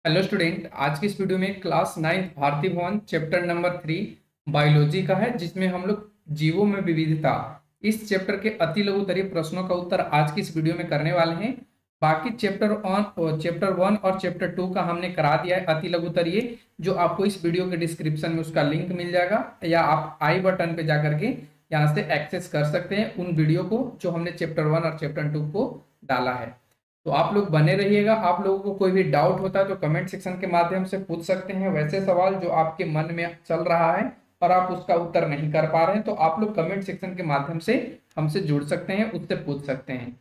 Hello student, आज की इस वीडियो में क्लास 9th भारतीय भवन चैप्टर नंबर 3 बायोलॉजी का है, जिसमें हम लोग जीवों में विविधता इस चैप्टर के अति लघुतरीय प्रश्नों का उत्तर आज की इस वीडियो में करने वाले हैं। बाकी चैप्टर 1 और चैप्टर 2 का हमने करा दिया है अति लघुतरीय, जो आपको इस वीडियो के डिस्क्रिप्शन में उसका लिंक मिल जाएगा, या आप आई बटन पे जाकर के यहाँ से एक्सेस कर सकते हैं उन वीडियो को जो हमने चैप्टर 1 और चैप्टर 2 को डाला है। तो आप लोग बने रहिएगा। आप लोगों को कोई भी डाउट होता है तो कमेंट सेक्शन के माध्यम से पूछ सकते हैं। वैसे सवाल जो आपके मन में चल रहा है और आप उसका उत्तर नहीं कर पा रहे हैं, तो आप लोग कमेंट सेक्शन के माध्यम से हमसे जुड़ सकते हैं, उससे पूछ सकते हैं।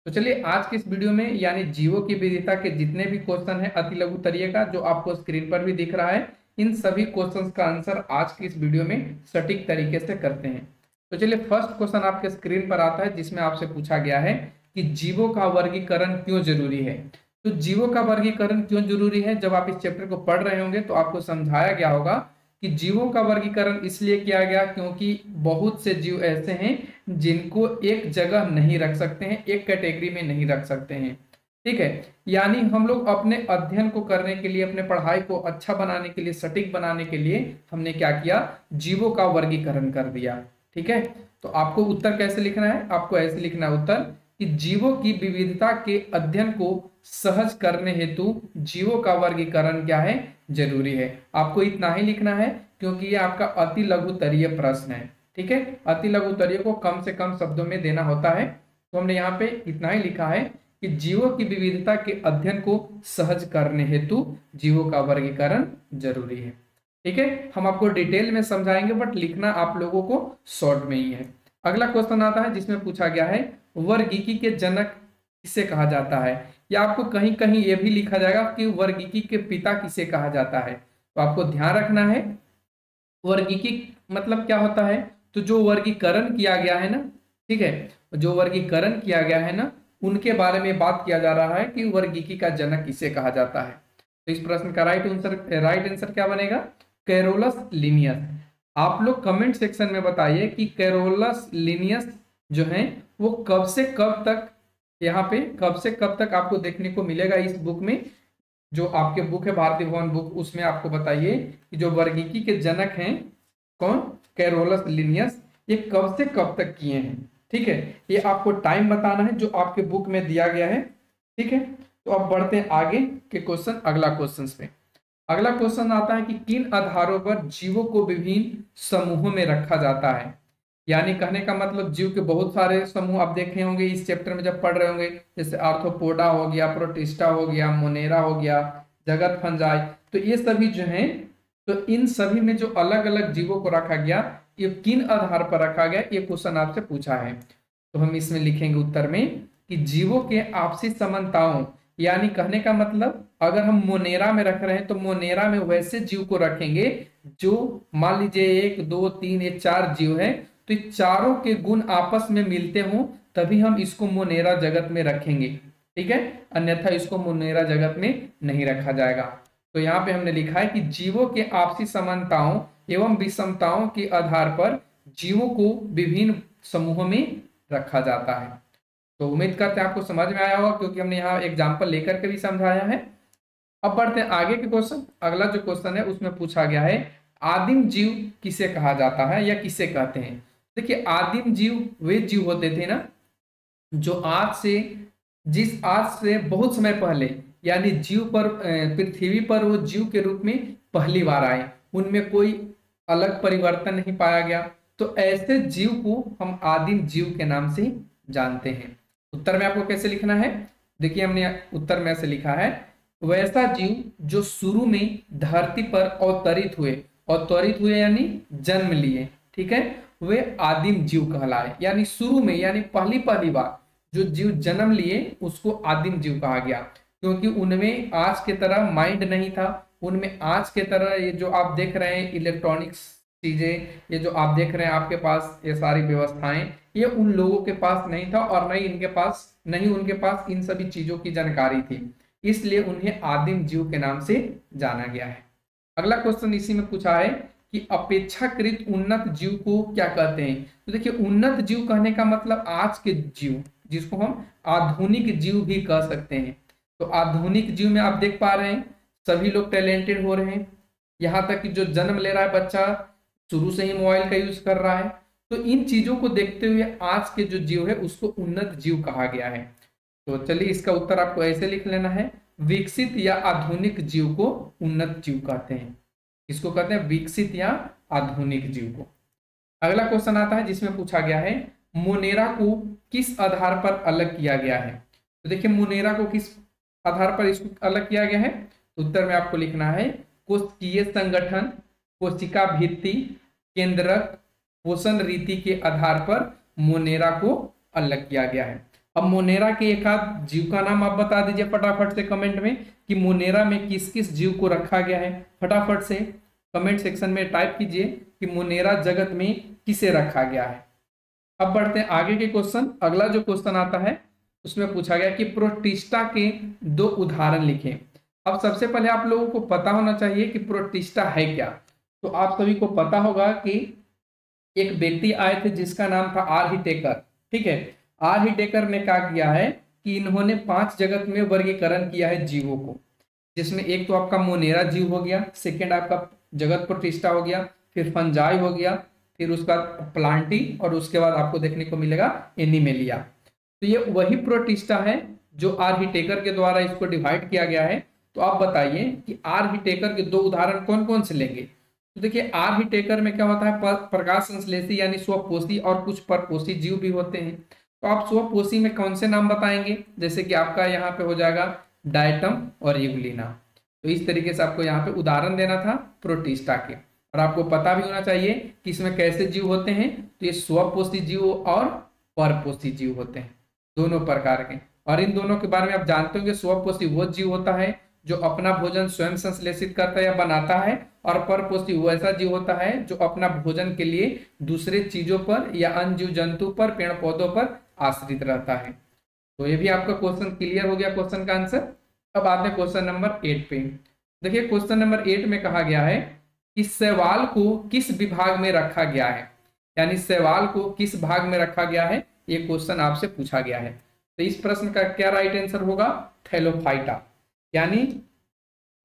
तो चलिए आज की इस वीडियो में यानी जीवों की विविधता के जितने भी क्वेश्चन है अति लघु तरीका जो आपको स्क्रीन पर भी दिख रहा है, इन सभी क्वेश्चन का आंसर आज की इस वीडियो में सटीक तरीके से करते हैं। तो चलिए फर्स्ट क्वेश्चन आपके स्क्रीन पर आता है, जिसमें आपसे पूछा गया है कि जीवों का वर्गीकरण क्यों जरूरी है। तो जीवों का वर्गीकरण क्यों जरूरी है, जब आप इस चैप्टर को पढ़ रहे होंगे तो आपको समझाया गया होगा कि जीवों का वर्गीकरण इसलिए किया गया क्योंकि बहुत से जीव ऐसे हैं जिनको एक जगह नहीं रख सकते हैं, एक कैटेगरी में नहीं रख सकते हैं। ठीक है, यानी हम लोग अपने अध्ययन को करने के लिए, अपने पढ़ाई को अच्छा बनाने के लिए, सटीक बनाने के लिए हमने क्या किया, जीवों का वर्गीकरण कर दिया। ठीक है, तो आपको उत्तर कैसे लिखना है, आपको ऐसे लिखना है उत्तर कि जीवों की विविधता के अध्ययन को सहज करने हेतु जीवों का वर्गीकरण क्या है, जरूरी है। आपको इतना ही लिखना है क्योंकि ये आपका अति लघुतरीय प्रश्न है। ठीक है, अति लघुतरीय को कम से कम शब्दों में देना होता है, तो हमने यहाँ पे इतना ही लिखा है कि जीवों की विविधता के अध्ययन को सहज करने हेतु जीवों का वर्गीकरण जरूरी है। ठीक है, हम आपको डिटेल में समझाएंगे, बट लिखना आप लोगों को शॉर्ट में ही है। अगला क्वेश्चन आता है जिसमें पूछा गया है वर्गीकी के जनक किसे कहा जाता है, या आपको कहीं कहीं यह भी लिखा जाएगा कि वर्गीकी के पिता किसे कहा जाता है। तो आपको ध्यान रखना है वर्गीकी मतलब क्या होता है। तो जो वर्गीकरण किया गया है ना, ठीक है, जो वर्गीकरण किया गया है ना, उनके बारे में बात किया जा रहा है कि वर्गीकी का जनक किसे कहा जाता है। तो इस प्रश्न का राइट आंसर क्या बनेगा, कैरोलस लिनियस। आप लोग कमेंट सेक्शन में बताइए कि कैरोलस लिनियस जो है वो कब से कब तक, यहाँ पे कब से कब तक आपको देखने को मिलेगा इस बुक में, जो आपके बुक है भारतीय भवन बुक, उसमें आपको बताइए कि जो वर्गीकी के जनक हैं कौन, कैरोलस लिनियस, ये कब से कब तक किए हैं। ठीक है, ये आपको टाइम बताना है जो आपके बुक में दिया गया है। ठीक है, तो अब बढ़ते हैं आगे के क्वेश्चन, अगला क्वेश्चन पे। अगला क्वेश्चन आता है कि किन आधारों पर जीवों को विभिन्न समूहों में रखा जाता है। यानी कहने का मतलब जीव के बहुत सारे समूह आप देखे होंगे इस चैप्टर में जब पढ़ रहे होंगे, जैसे आर्थ्रोपोडा हो गया, प्रोटिस्टा हो गया, मोनेरा हो गया, जगत फंजाई। तो ये सभी जो हैं, तो इन सभी में जो अलग अलग जीवों को रखा गया, ये किन आधार पर रखा गया, ये क्वेश्चन आपसे पूछा है। तो हम इसमें लिखेंगे उत्तर में कि जीवों के आपसी समानताओं, यानी कहने का मतलब अगर हम मोनेरा में रख रहे हैं तो मोनेरा में वैसे जीव को रखेंगे जो मान लीजिए 1 2 3 ये 4 जीव है, तो चारों के गुण आपस में मिलते हों तभी हम इसको मोनेरा जगत में रखेंगे। ठीक है, अन्यथा इसको मोनेरा जगत में नहीं रखा जाएगा। तो यहाँ पे हमने लिखा है कि जीवों के आपसी समानताओं एवं विषमताओं के आधार पर जीवों को विभिन्न समूहों में रखा जाता है। तो उम्मीद करते हैं आपको समझ में आया होगा, क्योंकि हमने यहाँ एग्जाम्पल लेकर के भी समझाया है। अब बढ़ते हैं आगे के क्वेश्चन। अगला जो क्वेश्चन है उसमें पूछा गया है आदिम जीव किसे कहा जाता है या किसे कहते हैं। देखिए, आदिम जीव वे जीव होते थे ना जो आज से बहुत समय पहले, यानी जीव पर पृथ्वी पर वो जीव के रूप में पहली बार आए, उनमें कोई अलग परिवर्तन नहीं पाया गया। तो ऐसे जीव को हम आदिम जीव के नाम से जानते हैं। उत्तर में आपको कैसे लिखना है, देखिए हमने उत्तर में ऐसे लिखा है, वैसा जीव जो शुरू में धरती पर अवतरित हुए यानी जन्म लिए, ठीक है, वे आदिम जीव कहलाए। यानी शुरू में, यानी पहली बार जो जीव जन्म लिए उसको आदिम जीव कहा गया, क्योंकि उनमें आज के तरह माइंड नहीं था। उनमें आज के तरह ये जो आप देख रहे हैं इलेक्ट्रॉनिक्स चीजें, ये जो आप देख रहे हैं आपके पास ये सारी व्यवस्थाएं, ये उन लोगों के पास नहीं था, और नहीं उनके पास इन सभी चीजों की जानकारी थी, इसलिए उन्हें आदिम जीव के नाम से जाना गया है। अगला क्वेश्चन इसी में पूछा है कि अपेक्षाकृत उन्नत जीव को क्या कहते हैं। तो देखिए, उन्नत जीव कहने का मतलब आज के जीव, जिसको हम आधुनिक जीव भी कह सकते हैं। तो आधुनिक जीव में आप देख पा रहे हैं सभी लोग टैलेंटेड हो रहे हैं, यहाँ तक कि जो जन्म ले रहा है बच्चा शुरू से ही मोबाइल का यूज कर रहा है। तो इन चीजों को देखते हुए आज के जो जीव है उसको उन्नत जीव कहा गया है। तो चलिए इसका उत्तर आपको ऐसे लिख लेना है, विकसित या आधुनिक जीव को उन्नत जीव कहते हैं। इसको कहते हैं विकसित या आधुनिक जीव को। अगला क्वेश्चन आता है जिसमें पूछा गया है मोनेरा को किस आधार पर अलग किया गया है। तो देखिए मोनेरा को किस आधार पर इसको अलग किया गया है, तो उत्तर में आपको लिखना है कोशिकीय संगठन, कोशिका भित्ति, केंद्रक, पोषण रीति के आधार पर मोनेरा को अलग किया गया है। अब मोनेरा के एक आध जीव का नाम आप बता दीजिए फटाफट से कमेंट में कि मोनेरा में किस किस जीव को रखा गया है। फटाफट से कमेंट सेक्शन में टाइप कीजिए कि मोनेरा जगत में किसे रखा गया है। अब बढ़ते हैं आगे के क्वेश्चन। अगला जो क्वेश्चन आता है उसमें पूछा गया कि प्रोटिस्टा के 2 उदाहरण लिखें। अब सबसे पहले आप लोगों को पता होना चाहिए कि प्रोटिस्टा है क्या। तो आप सभी को पता होगा कि एक व्यक्ति आए थे जिसका नाम था आर हिटेकर। ठीक है, आर हिटेकर ने क्या किया है कि इन्होंने 5 जगत में वर्गीकरण किया है जीवों को, जिसमें एक तो आपका मोनेरा जीव हो गया, सेकेंड आपका जगत प्रोटिस्टा हो गया, फिर फंजाई हो गया, फिर उसका प्लांटी, और उसके बाद आपको देखने को मिलेगा एनिमेलिया। तो ये वही प्रोटिस्टा है जो आर हिटेकर के द्वारा इसको डिवाइड किया गया है। तो आप बताइए कि आर हिटेकर के 2 उदाहरण कौन कौन से लेंगे। तो देखिए आर हिटेकर में क्या होता है, प्रकाश संश्लेषी यानी स्वपोषी और कुछ परपोषी जीव भी होते हैं। तो आप स्वपोषी में कौन से नाम बताएंगे, जैसे कि आपका यहाँ पे हो जाएगा डायटम और यूग्लिना। तो इस तरीके से आपको यहाँ पे उदाहरण देना था प्रोटिस्टा के, और आपको पता भी होना चाहिए कि इसमें कैसे जीव होते हैं। तो ये स्वपोषी जीव और परपोषी जीव होते हैं, दोनों प्रकार के। और इन दोनों के बारे में आप जानते हो कि स्वपोषी वो जीव होता है जो अपना भोजन स्वयं संश्लेषित करता है या बनाता है, और परपोषी वो ऐसा जीव होता है जो अपना भोजन के लिए दूसरे चीजों पर या अन्य जीव जंतु पर, पेड़ पौधों पर आश्रित रहता है। तो ये भी आपका क्वेश्चन क्लियर हो गया, क्वेश्चन का आंसर। अब आते हैं क्वेश्चन नंबर 8 पे। देखिए क्वेश्चन नंबर 8 में कहा गया है कि शैवाल को किस विभाग में रखा गया है, यानी शैवाल को किस भाग में रखा गया है, ये क्वेश्चन आपसे पूछा गया है। तो इस प्रश्न का क्या राइट आंसर होगा, थैलोफाइटा। यानी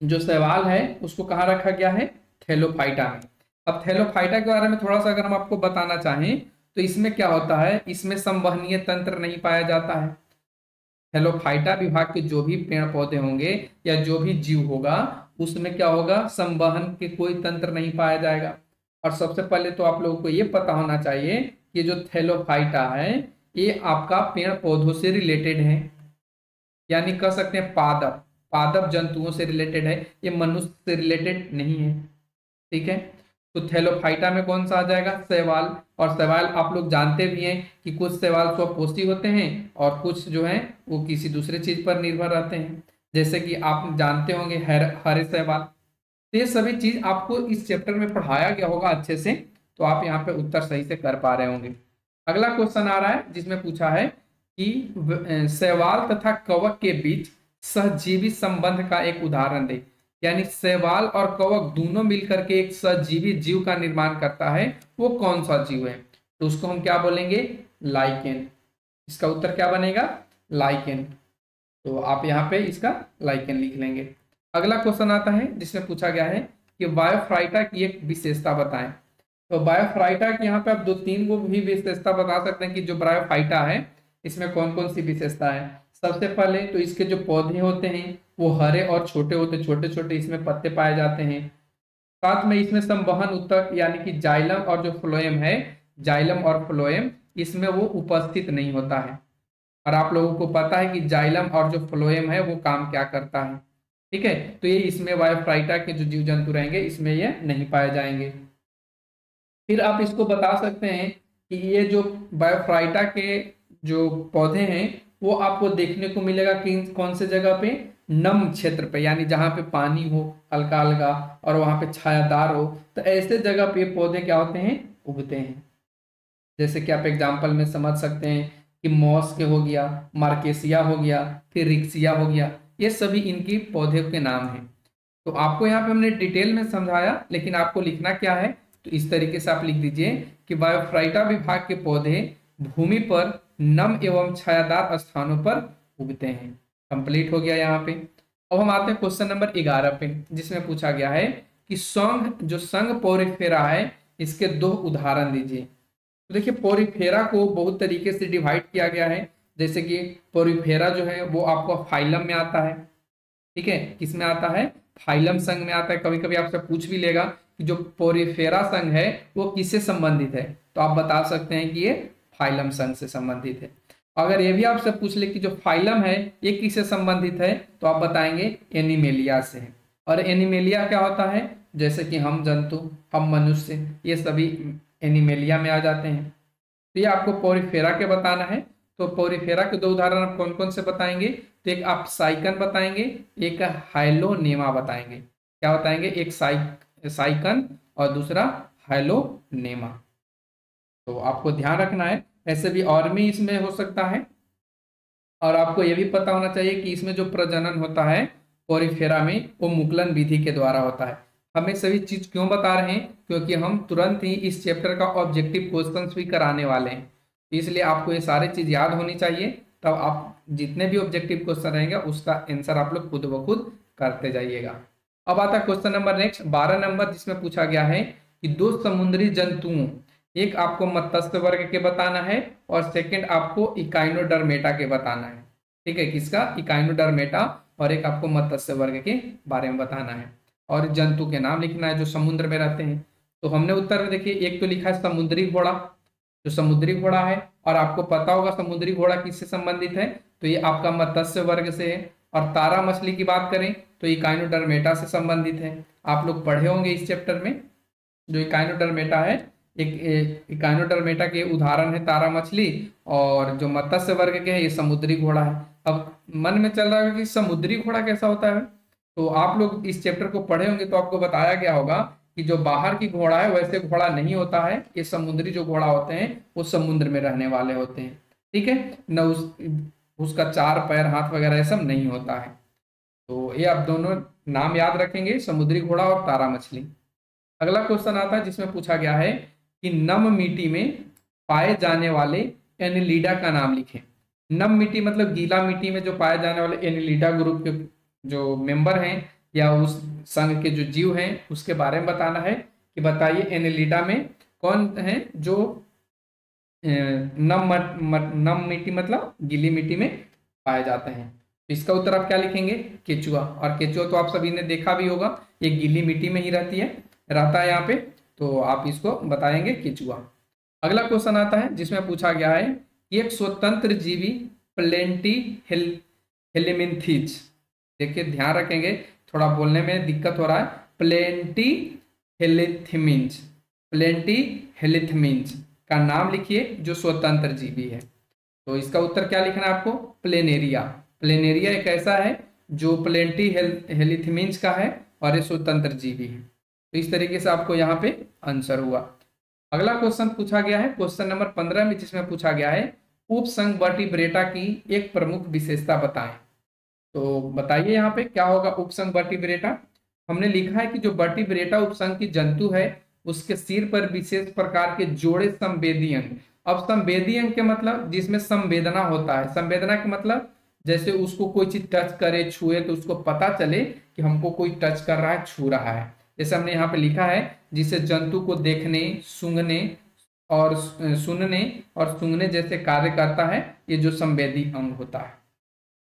जो शैवाल है उसको कहाँ रखा गया है, थैलोफाइटा में। अब थैलोफाइटा के बारे में थोड़ा सा अगर हम आपको बताना चाहें तो इसमें क्या होता है, इसमें संवहनीय तंत्र नहीं पाया जाता है। थैलोफाइटा विभाग के जो भी पेड़ पौधे होंगे या जो भी जीव होगा उसमें क्या होगा, संवहन के कोई तंत्र नहीं पाया जाएगा। और सबसे पहले तो आप लोगों को ये पता होना चाहिए कि जो थैलोफाइटा है ये आपका पेड़ पौधों से रिलेटेड है, यानी कह सकते हैं पादप पादप जंतुओं से रिलेटेड है, ये मनुष्य से रिलेटेड नहीं है। ठीक है, तो थैलोफाइटा में कौन सा आ जाएगा, शैवाल। और शैवाल आप लोग जानते भी हैं कि कुछ शैवाल स्वपोषी होते हैं और कुछ जो है वो किसी दूसरे चीज पर निर्भर रहते हैं, जैसे कि आप जानते होंगे हरे शैवाल। तो ये सभी चीज आपको इस चैप्टर में पढ़ाया गया होगा अच्छे से, तो आप यहाँ पे उत्तर सही से कर पा रहे होंगे। अगला क्वेश्चन आ रहा है जिसमें पूछा है कि शैवाल तथा कवक के बीच सहजीवी संबंध का एक उदाहरण दे। यानी शैवाल और कवक दोनों मिलकर के एक सहजीवी जीव का निर्माण करता है, वो कौन सा जीव है। तो उसको हम क्या बोलेंगे, लाइकेन। इसका उत्तर क्या बनेगा, लाइकेन। तो आप यहाँ पे इसका लाइकेन लिख लेंगे। अगला क्वेश्चन आता है जिसमें पूछा गया है कि बायोफ्राइटा की एक विशेषता बताएं। तो बायोफ्राइटा की यहाँ पे आप 2-3 को भी विशेषता बता सकते हैं कि जो बायोफाइटा है इसमें कौन कौन सी विशेषता है। सबसे पहले तो इसके जो पौधे होते हैं वो हरे और छोटे होते, छोटे छोटे इसमें पत्ते पाए जाते हैं। साथ में इसमें संवहन ऊतक यानी कि जाइलम और जो फ्लोएम है, जाइलम और फ्लोएम इसमें वो उपस्थित नहीं होता है। और आप लोगों को पता है कि जाइलम और जो फ्लोएम है वो काम क्या करता है। ठीक है, तो ये इसमें बायोफ्राइटा के जो जीव जंतु रहेंगे इसमें ये नहीं पाए जाएंगे। फिर आप इसको बता सकते हैं कि ये जो बायोफ्राइटा के जो पौधे हैं वो आपको देखने को मिलेगा कि कौन से जगह पे, नम क्षेत्र पे, यानी जहाँ पे पानी हो हल्का हल्का और वहाँ पे छायादार हो, तो ऐसे जगह पे पौधे क्या होते हैं, उगते हैं। जैसे कि आप एग्जाम्पल में समझ सकते हैं कि मॉस के हो गया, मार्केसिया हो गया, फिर रिक्सिया हो गया, ये सभी इनकी पौधे के नाम हैं। तो आपको यहाँ पे हमने डिटेल में समझाया, लेकिन आपको लिखना क्या है, तो इस तरीके से आप लिख दीजिए कि बायोफ्राइटा विभाग के पौधे भूमि पर नम एवं छायादार स्थानों पर उगते हैं। कंप्लीट हो गया यहाँ पे। अब हम आते हैं क्वेश्चन नंबर 11 पे, जिसमें पूछा गया है कि जो संघ पोरिफेरा है इसके दो उदाहरण दीजिए। तो देखिए पोरिफेरा को बहुत तरीके से डिवाइड किया गया है। जैसे कि पोरिफेरा जो है वो आपको फाइलम में आता है, ठीक है, किस में आता है, फाइलम संघ में आता है। कभी कभी आपसे पूछ भी लेगा कि जो पोरिफेरा संघ है वो किससे संबंधित है, तो आप बता सकते हैं कि ये फाइलम संघ से संबंधित है। अगर ये भी आपसे पूछ ले कि जो फाइलम है ये किससे संबंधित है, तो आप बताएंगे एनिमेलिया से है। और एनिमेलिया क्या होता है, जैसे कि हम जंतु, हम मनुष्य, ये सभी एनिमेलिया में आ जाते हैं। तो ये आपको पोरिफेरा के बताना है। तो पोरिफेरा के दो उदाहरण आप कौन कौन से बताएंगे, तो एक आप साइकन बताएंगे, एक हाइलोनेमा बताएंगे। क्या बताएंगे, एक साइकन और दूसरा हाइलोनेमा। तो आपको ध्यान रखना है, ऐसे भी और भी इसमें हो सकता है। और आपको यह भी पता होना चाहिए कि इसमें जो प्रजनन होता है पोरिफेरा में वो मुकुलन विधि के द्वारा होता है। हमें सभी चीज क्यों बता रहे हैं, क्योंकि हम तुरंत ही इस चैप्टर का ऑब्जेक्टिव क्वेश्चंस भी कराने वाले हैं, इसलिए आपको ये सारी चीज याद होनी चाहिए। तब आप जितने भी ऑब्जेक्टिव क्वेश्चन रहेंगे उसका आंसर आप लोग खुद ब खुद करते जाइएगा। अब आता है क्वेश्चन नंबर नेक्स्ट 12 नंबर, जिसमें पूछा गया है कि दो समुद्री जंतुओं, एक आपको मत्स्य वर्ग के बताना है और सेकंड आपको इकाइनोडर्मेटा के बताना है। ठीक है, किसका, इकाइनोडर्मेटा, और एक आपको मत्स्य वर्ग के बारे में बताना है और जंतु के नाम लिखना है जो समुद्र में रहते हैं। तो हमने उत्तर में देखिए एक तो लिखा है समुद्री घोड़ा, जो समुद्री घोड़ा है, और आपको पता होगा समुद्री घोड़ा किससे संबंधित है, तो ये आपका मत्स्य वर्ग से है। और तारा मछली की बात करें तो इकाइनोडर्मेटा से संबंधित है। आप लोग पढ़े होंगे इस चैप्टर में, जो इकाइनोडर्मेटा है, एक इकाइनोडर्मेटा के उदाहरण है तारा मछली, और जो मत्स्य वर्ग के है ये समुद्री घोड़ा है। अब मन में चल रहा है कि समुद्री घोड़ा कैसा होता है, तो आप लोग इस चैप्टर को पढ़े होंगे तो आपको बताया गया होगा कि जो बाहर की घोड़ा है वैसे घोड़ा नहीं होता है, ये समुद्री जो घोड़ा होते हैं वो समुद्र में रहने वाले होते हैं। ठीक है न, उसका चार पैर हाथ वगैरह ये सब नहीं होता है। तो ये आप दोनों नाम याद रखेंगे, समुद्री घोड़ा और तारा मछली। अगला क्वेश्चन आता है जिसमें पूछा गया है कि नम मिट्टी में पाए जाने वाले एनिलीडा का नाम लिखें। नम मिट्टी मतलब गीला मिट्टी में जो पाए जाने वाले एनिलीडा ग्रुप के जो मेंबर हैं या उस संघ के जो जीव हैं उसके बारे में बताना है कि बताइए एनिलीडा में कौन है जो नम मिट्टी मतलब गीली मिट्टी में पाए जाते हैं। तो इसका उत्तर आप क्या लिखेंगे, केचुआ। और केचुआ तो आप सभी ने देखा भी होगा, ये गीली मिट्टी में ही रहता है यहाँ पे, तो आप इसको बताएंगे केचुआ। अगला क्वेश्चन आता है जिसमें पूछा गया है कि एक स्वतंत्र जीवी प्लेंटी हेलिमिन्थीज, देखिए ध्यान रखेंगे थोड़ा बोलने में दिक्कत हो रहा है, प्लेंटी हेलिथमिन्ज, प्लेंटी हेलिथमिन्ज का नाम लिखिए जो स्वतंत्र जीवी है। तो इसका उत्तर क्या लिखना है आपको, प्लेनेरिया। प्लेनेरिया एक ऐसा है जो प्लेंटी हेलिथमिन्ज का है और ये स्वतंत्र जीवी है। तो इस तरीके से आपको यहाँ पे आंसर हुआ। अगला क्वेश्चन पूछा गया है क्वेश्चन नंबर 15 में, जिसमें पूछा गया है उपसंघ वर्टिब्रेटा की एक प्रमुख विशेषता बताएं। तो बताइए यहाँ पे क्या होगा उपसंघ वर्टिब्रेटा। हमने लिखा है कि जो वर्टिब्रेटा उपसंघ की जंतु है उसके सिर पर विशेष प्रकार के जोड़े संवेदी अंग। अब संवेदी अंग के मतलब जिसमें संवेदना होता है, संवेदना के मतलब जैसे उसको कोई चीज टच करे छुए तो उसको पता चले कि हमको कोई टच कर रहा है, छू रहा है। जैसे हमने यहाँ पे लिखा है जिसे जंतु को देखने, सुनने और सूंघने जैसे कार्य करता है, ये जो संवेदी अंग होता है।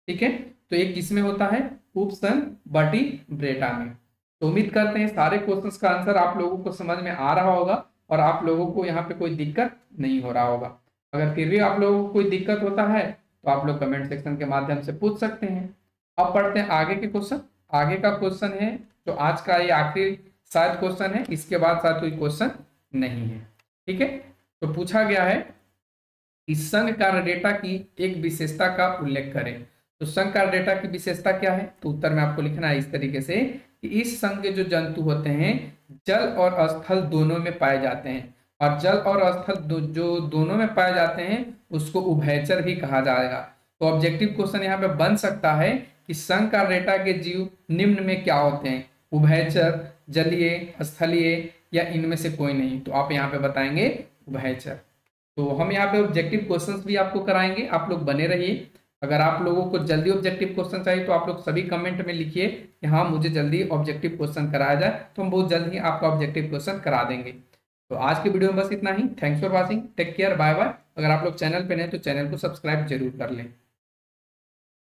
ठीक है, तो ये किसमें होता है, उपसंघ वर्टिब्रेटा में। तो उम्मीद करते हैं सारे क्वेश्चंस का आंसर आप लोगों को समझ में आ रहा होगा और आप लोगों को यहाँ पे कोई दिक्कत नहीं हो रहा होगा। अगर फिर भी आप लोगों को कोई दिक्कत होता है तो आप लोग कमेंट सेक्शन के माध्यम से पूछ सकते हैं। अब पढ़ते हैं आगे के क्वेश्चन। आगे का क्वेश्चन है जो आज का ये आखिरी शायद क्वेश्चन है, इसके बाद शायद कोई क्वेश्चन नहीं है। ठीक है, तो पूछा गया है इस संघ कार्य डेटा की एक विशेषता का उल्लेख करें। तो संघ कार्य डेटा की विशेषता क्या है, तो उत्तर में आपको लिखना है इस तरीके से कि इस संघ के जो जंतु होते हैं जल और स्थल दोनों में पाए जाते हैं, और जल और स्थल जो दोनों में पाए जाते हैं उसको उभयचर भी कहा जाएगा। तो ऑब्जेक्टिव क्वेश्चन यहाँ पे बन सकता है कि संघ कार्य डेटा के जीव निम्न में क्या होते हैं, उभयचर, जलीय, स्थलीय या इनमें से कोई नहीं। तो आप यहाँ पे बताएंगे उभयचर। तो हम यहाँ पे ऑब्जेक्टिव क्वेश्चंस भी आपको कराएंगे, आप लोग बने रहिए। अगर आप लोगों को जल्दी ऑब्जेक्टिव क्वेश्चन चाहिए तो आप लोग सभी कमेंट में लिखिए कि हाँ मुझे जल्दी ऑब्जेक्टिव क्वेश्चन कराया जाए, तो हम बहुत जल्द ही आपका ऑब्जेक्टिव क्वेश्चन करा देंगे। तो आज की वीडियो में बस इतना ही। Thanks for watching, take care, bye bye. अगर आप लोग चैनल पे नए तो चैनल को सब्सक्राइब जरूर कर लें।